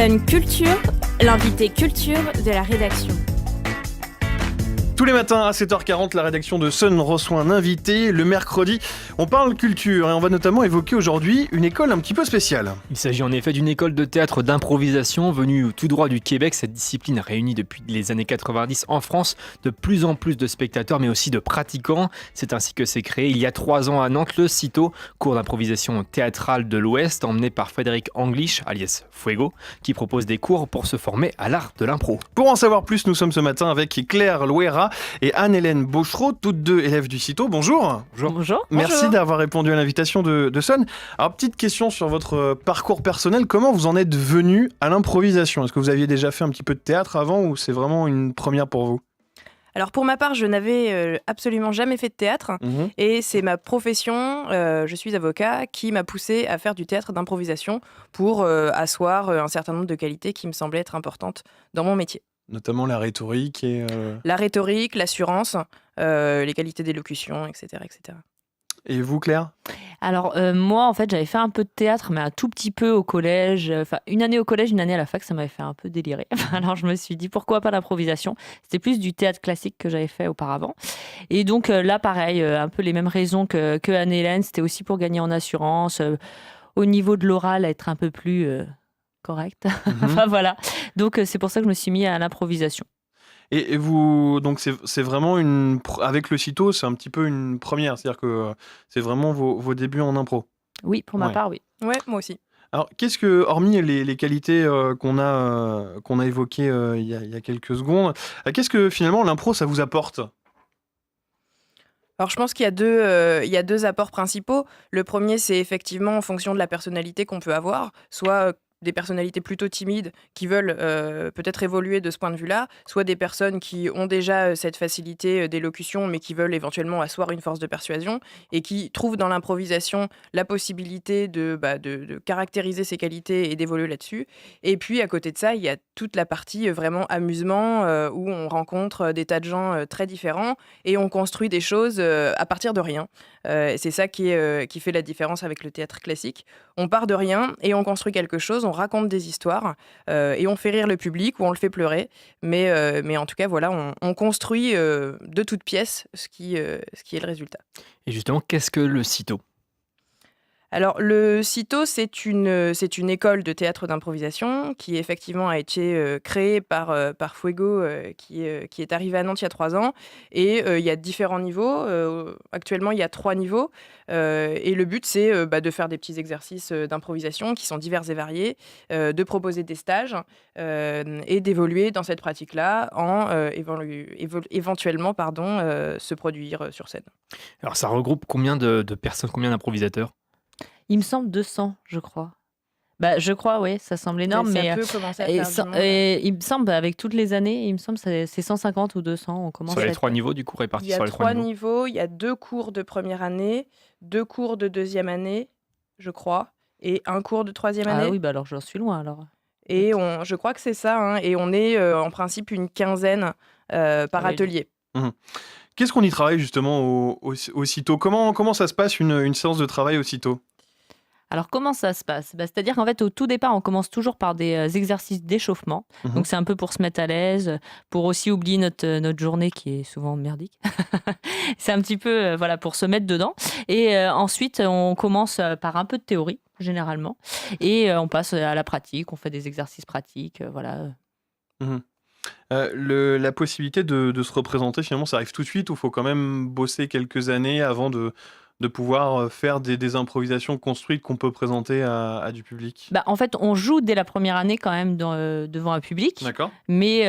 Sun Culture, l'invité culture de la rédaction. Tous les matins à 7h40, la rédaction de Sun reçoit un invité. Le mercredi, on parle culture et on va notamment évoquer aujourd'hui une école un petit peu spéciale. Il s'agit en effet d'une école de théâtre d'improvisation venue tout droit du Québec. Cette discipline réunit depuis les années 90 en France de plus en plus de spectateurs mais aussi de pratiquants. C'est ainsi que s'est créé il y a 3 ans à Nantes le CITO, cours d'improvisation théâtrale de l'Ouest, emmené par Frédéric English, alias Fuego, qui propose des cours pour se former à l'art de l'impro. Pour en savoir plus, nous sommes ce matin avec Claire Loera et Anne-Hélène Bochereau, toutes deux élèves du CITO. Bonjour. Bonjour. Merci d'avoir répondu à l'invitation de Sun. Alors, petite question sur votre parcours personnel. Comment vous en êtes venu à l'improvisation ? Est-ce que vous aviez déjà fait un petit peu de théâtre avant ou c'est vraiment une première pour vous ? Alors pour ma part, je n'avais absolument jamais fait de théâtre et c'est ma profession, je suis avocat, qui m'a poussée à faire du théâtre d'improvisation pour asseoir un certain nombre de qualités qui me semblaient être importantes dans mon métier. Notamment la rhétorique et... La rhétorique, l'assurance, les qualités d'élocution, etc., etc. Et vous, Claire ? Alors moi en fait j'avais fait un peu de théâtre mais un tout petit peu au collège, enfin une année au collège, une année à la fac, ça m'avait fait un peu délirer. Alors je me suis dit pourquoi pas l'improvisation. C'était plus du théâtre classique que j'avais fait auparavant. Et donc là pareil, un peu les mêmes raisons que Anne-Hélène, c'était aussi pour gagner en assurance, au niveau de l'oral être un peu plus correct. Enfin voilà. Donc c'est pour ça que je me suis mis à l'improvisation. Et vous, donc c'est vraiment avec le CITO, c'est un petit peu une première, c'est-à-dire que c'est vraiment vos débuts en impro. Oui, pour ma part, oui. Ouais, moi aussi. Alors, qu'est-ce que, hormis les qualités qu'on a évoquées il y a quelques secondes, qu'est-ce que finalement l'impro, ça vous apporte ? Alors je pense qu'il y a deux apports principaux. Le premier, c'est effectivement en fonction de la personnalité qu'on peut avoir, soit des personnalités plutôt timides qui veulent peut-être évoluer de ce point de vue-là, soit des personnes qui ont déjà cette facilité d'élocution mais qui veulent éventuellement asseoir une force de persuasion et qui trouvent dans l'improvisation la possibilité de caractériser ces qualités et d'évoluer là-dessus. Et puis à côté de ça, il y a toute la partie vraiment amusement où on rencontre des tas de gens très différents et on construit des choses à partir de rien. C'est ça qui fait la différence avec le théâtre classique. On part de rien et on construit quelque chose, on raconte des histoires et on fait rire le public ou on le fait pleurer. Mais en tout cas, voilà, on construit de toutes pièces ce qui est le résultat. Et justement, qu'est-ce que le CITO ? Alors, le CITO, c'est une école de théâtre d'improvisation qui, effectivement, a été créée par Fuego, qui est arrivé à Nantes il y a 3 ans. Et il y a différents niveaux. Actuellement, il y a 3 niveaux. Et le but, c'est de faire des petits exercices d'improvisation qui sont divers et variés, de proposer des stages et d'évoluer dans cette pratique-là en éventuellement se produire sur scène. Alors ça regroupe combien de personnes, combien d'improvisateurs ? Il me semble 200, je crois. Je crois, oui, ça semble énorme. Ça mais peut commencer à faire du monde. il me semble, avec toutes les années, il me semble que c'est 150 ou 200. On commence sur les 3 niveaux, du coup, répartis sur les 3 niveaux. niveaux. Il y a 3 niveaux, il y a 2 cours de première année, 2 cours de deuxième année, je crois, et 1 cours de troisième année. Ah oui, alors j'en suis loin, alors. Et je crois que c'est ça, hein, et on est en principe une quinzaine par atelier. Qu'est-ce qu'on y travaille justement au CITO ? Comment ça se passe une séance de travail au CITO ? Alors, comment ça se passe ? C'est-à-dire qu'en fait, au tout départ, on commence toujours par des exercices d'échauffement. Donc, c'est un peu pour se mettre à l'aise, pour aussi oublier notre journée qui est souvent merdique. C'est un petit peu pour se mettre dedans. Et ensuite, on commence par un peu de théorie, généralement. Et on passe à la pratique, on fait des exercices pratiques, voilà. La possibilité de se représenter, finalement, ça arrive tout de suite ou il faut quand même bosser quelques années avant de pouvoir faire des improvisations construites qu'on peut présenter à du public ? En fait, on joue dès la première année quand même devant un public. D'accord. Mais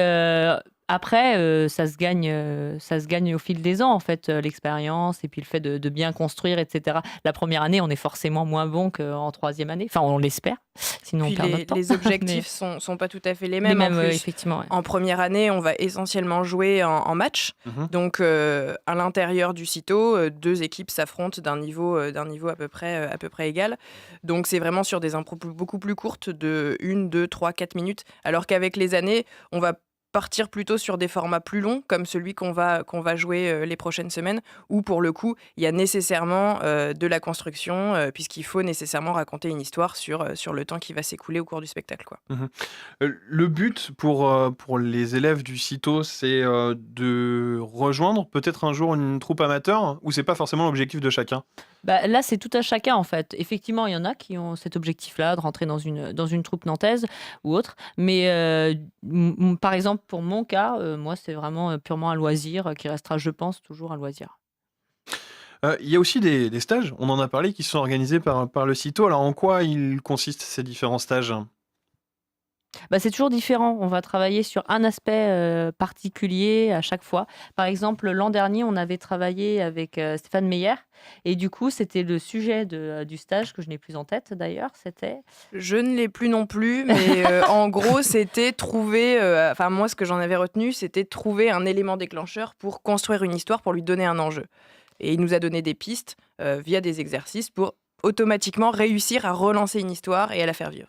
après, ça se gagne au fil des ans, en fait, l'expérience et puis le fait de bien construire, etc. La première année, on est forcément moins bon qu'en 3e année. Enfin, on l'espère, sinon Puis on perd notre temps. les objectifs sont pas tout à fait les mêmes. En plus, effectivement. Ouais. en première année, on va essentiellement jouer en match. Donc, à l'intérieur du CITO, 2 équipes s'affrontent d'un niveau à peu près égal. Donc, c'est vraiment sur des impros beaucoup plus courtes de 1, 2, 3, 4 minutes. Alors qu'avec les années, on va partir plutôt sur des formats plus longs, comme celui qu'on va jouer les prochaines semaines, où pour le coup, il y a nécessairement de la construction, puisqu'il faut nécessairement raconter une histoire sur le temps qui va s'écouler au cours du spectacle, quoi. Le but pour les élèves du CITO, c'est de rejoindre peut-être un jour une troupe amateur, ou c'est pas forcément l'objectif de chacun? Bah, là, c'est tout à chacun en fait. Effectivement, il y en a qui ont cet objectif-là de rentrer dans une troupe nantaise ou autre. Mais par exemple, pour mon cas, moi, c'est vraiment purement un loisir qui restera, je pense, toujours un loisir. Il y a aussi des stages, on en a parlé, qui sont organisés par le CITO. Alors en quoi ils consistent ces différents stages? Bah, c'est toujours différent. On va travailler sur un aspect particulier à chaque fois. Par exemple, l'an dernier, on avait travaillé avec Stéphane Meyer. Et du coup, c'était le sujet du stage, que je n'ai plus en tête d'ailleurs. C'était. Je ne l'ai plus non plus, mais en gros, c'était trouver... Enfin, moi, ce que j'en avais retenu, c'était trouver un élément déclencheur pour construire une histoire, pour lui donner un enjeu. Et il nous a donné des pistes via des exercices pour automatiquement réussir à relancer une histoire et à la faire vivre.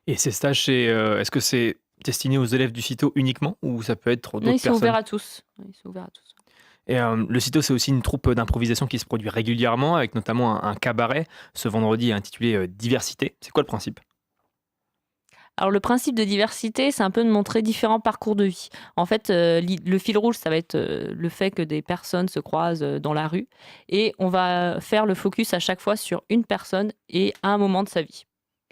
Et ces stages, est-ce que c'est destiné aux élèves du CITO uniquement ou ça peut être Non, d'autres ils sont personnes? ouverts à tous. Ils sont ouverts à tous. Et le CITO, c'est aussi une troupe d'improvisation qui se produit régulièrement, avec notamment un cabaret. Ce vendredi intitulé Diversité. C'est quoi le principe? Alors le principe de diversité, c'est un peu de montrer différents parcours de vie. En fait, le fil rouge, ça va être le fait que des personnes se croisent dans la rue et on va faire le focus à chaque fois sur une personne et à un moment de sa vie.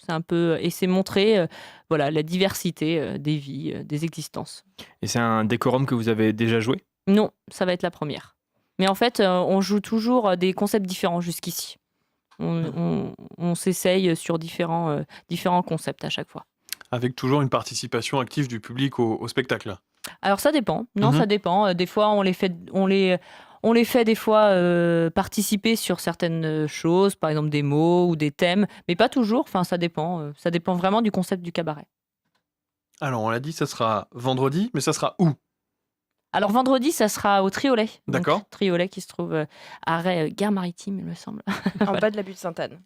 C'est un peu et c'est montrer voilà la diversité des vies, des existences. Et c'est un décorum que vous avez déjà joué? Non, ça va être la première. Mais en fait, on joue toujours des concepts différents jusqu'ici. On s'essaye sur différents concepts à chaque fois. Avec toujours une participation active du public au spectacle. Alors ça dépend. Non, Mhm. ça dépend. Des fois, on les fait des fois participer sur certaines choses, par exemple des mots ou des thèmes, mais pas toujours. Enfin, ça dépend. Ça dépend vraiment du concept du cabaret. Alors on l'a dit, ça sera vendredi, mais ça sera où? Alors vendredi, ça sera au Triolet. Donc, D'accord. Triolet qui se trouve arrêt Gare Maritime, il me semble. En bas de la butte Sainte-Anne.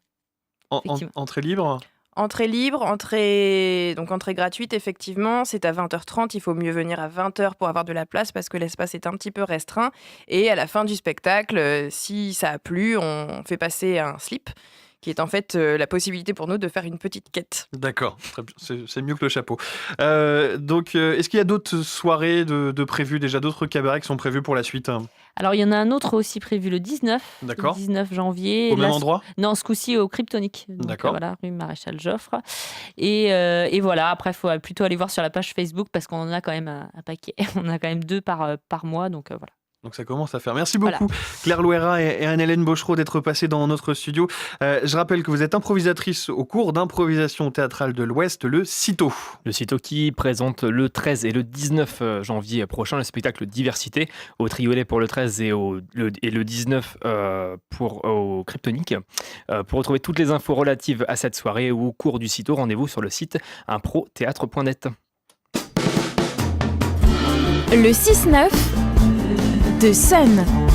Effectivement. Entrée libre? Entrée libre, entrée gratuite, effectivement, c'est à 20h30. Il faut mieux venir à 20h pour avoir de la place parce que l'espace est un petit peu restreint. Et à la fin du spectacle, si ça a plu, on fait passer un slip, qui est en fait la possibilité pour nous de faire une petite quête. D'accord, très bien. C'est mieux que le chapeau. Donc, est-ce qu'il y a d'autres soirées de prévues, déjà d'autres cabarets qui sont prévus pour la suite? Alors il y en a un autre aussi prévu le 19. D'accord. Le 19 janvier. Au même Là, endroit? Non, ce coup-ci au Kryptonique. Donc, D'accord. voilà, rue Maréchal Joffre. Et voilà, après, il faut plutôt aller voir sur la page Facebook parce qu'on en a quand même un paquet. On a quand même 2 par mois, donc voilà. Donc ça commence à faire. Merci beaucoup Claire Louera et Anne-Hélène Bochereau d'être passées dans notre studio. Je rappelle que vous êtes improvisatrice au cours d'improvisation théâtrale de l'Ouest, le CITO. Le CITO qui présente le 13 et le 19 janvier prochain le spectacle Diversité au Triolet pour le 13 et le 19 au Kryptonique. Pour retrouver toutes les infos relatives à cette soirée ou au cours du CITO, rendez-vous sur le site improtheatre.net. Le 6-9 de Sun.